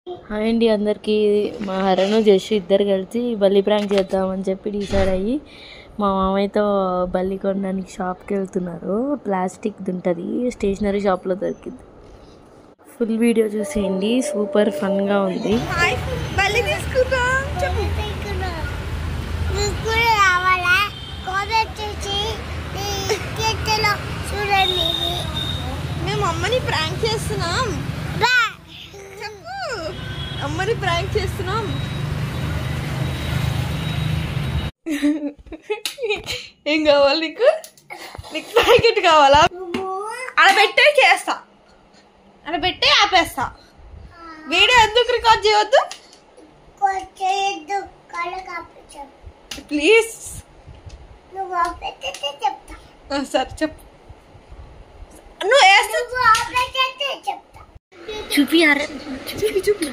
Hi అండి అందరికీ. మా హరణు జస్ట్ ఇద్దరు కలిసి బల్లి ప్రాంక్ చేద్దామని చెప్పి డిసైడ్ అయ్యి మా మామయ్యతో బల్లి కొనడానికి షాప్కి వెళ్తున్నారు. ప్లాస్టిక్ది ఉంటుంది, స్టేషనరీ షాప్లో దొరికింది. ఫుల్ వీడియో చూసేయండి, సూపర్ ఫన్గా ఉంది. మేము అమ్మని ప్రాంక్ చేస్తున్నాం. అమ్మని ప్రాంక్ చేస్తున్నాం. ఏం కావాలి నీకు? నీకు ప్యాకెట్ కావాలా? అలా పెట్టే చేస్తా, అలా పెట్టే ఆపేస్తా. వీడియో ఎందుకు రికార్డ్ చేయవద్దు ప్లీజ్. సరే చెప్పు. నువ్వు వేస్తా చూపి చూపి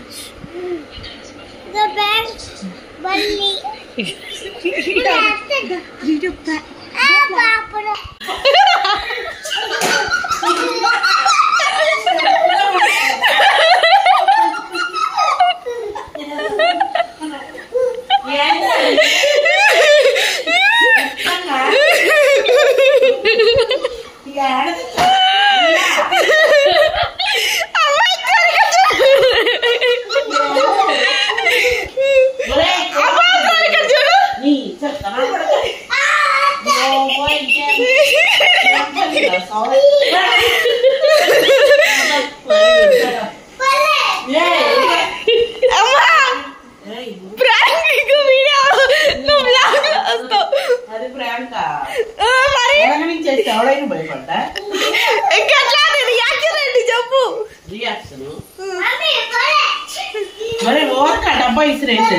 డబ్బా ఇసిరేసి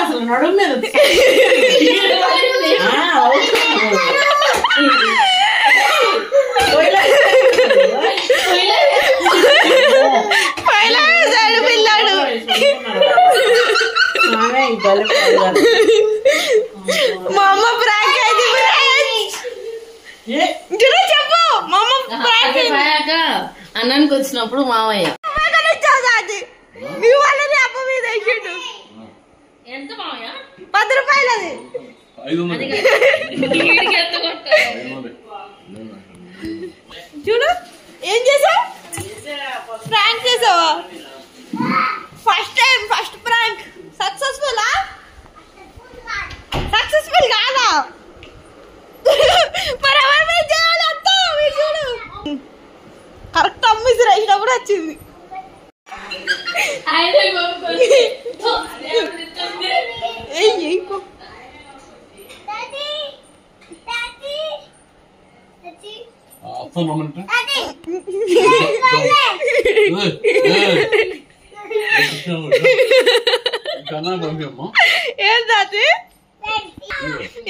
అసలు నడుము మీద మా అమ్మ ప్రాంక్ అయితే చెప్పు. మా అమ్మ అన్నానికి వచ్చినప్పుడు మామయ్య నీ వాళ్ళని అమ్మ మీద వేసిండు. ఎంత మామయ్య? 10 రూపాయలు. అది చూడు ఏం చేసావు, ప్రాంక్ చేసావా? First time, first prank successful. Successful కాదా? మరి ఎవరి మీద చేయాలి? అంతా చూడు కరెక్ట్ అమ్మ ఇసిరేసినప్పుడు వచ్చింది.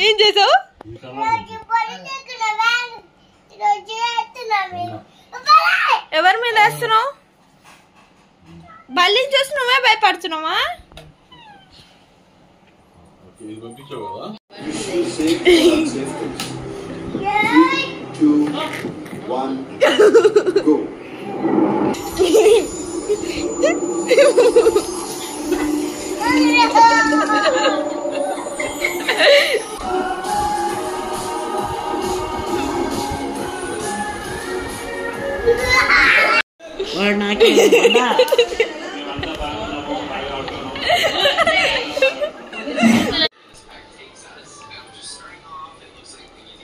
ఏం చేసావు? ఎవరి మీద వేస్తున్నావు? బల్లిని చూసి నువ్వే భయపడుతున్నావా?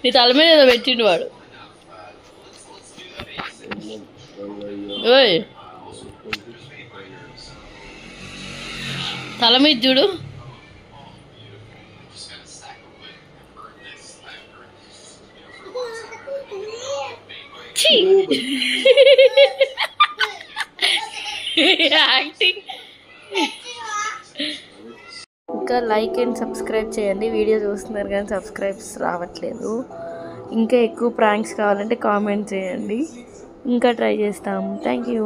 నీ తల మీద ఏదో పెట్టిండు వాడు. ఓయ్ తల మీద చూడు. యాక్టింగ్. ఇంకా లైక్ అండ్ సబ్స్క్రైబ్ చేయండి. వీడియో చూస్తున్నారు కానీ సబ్స్క్రైబ్స్ రావట్లేదు. ఇంకా ఎక్కువ ప్రాంక్స్ కావాలంటే కామెంట్ చేయండి, ఇంకా ట్రై చేస్తాము. Thank you.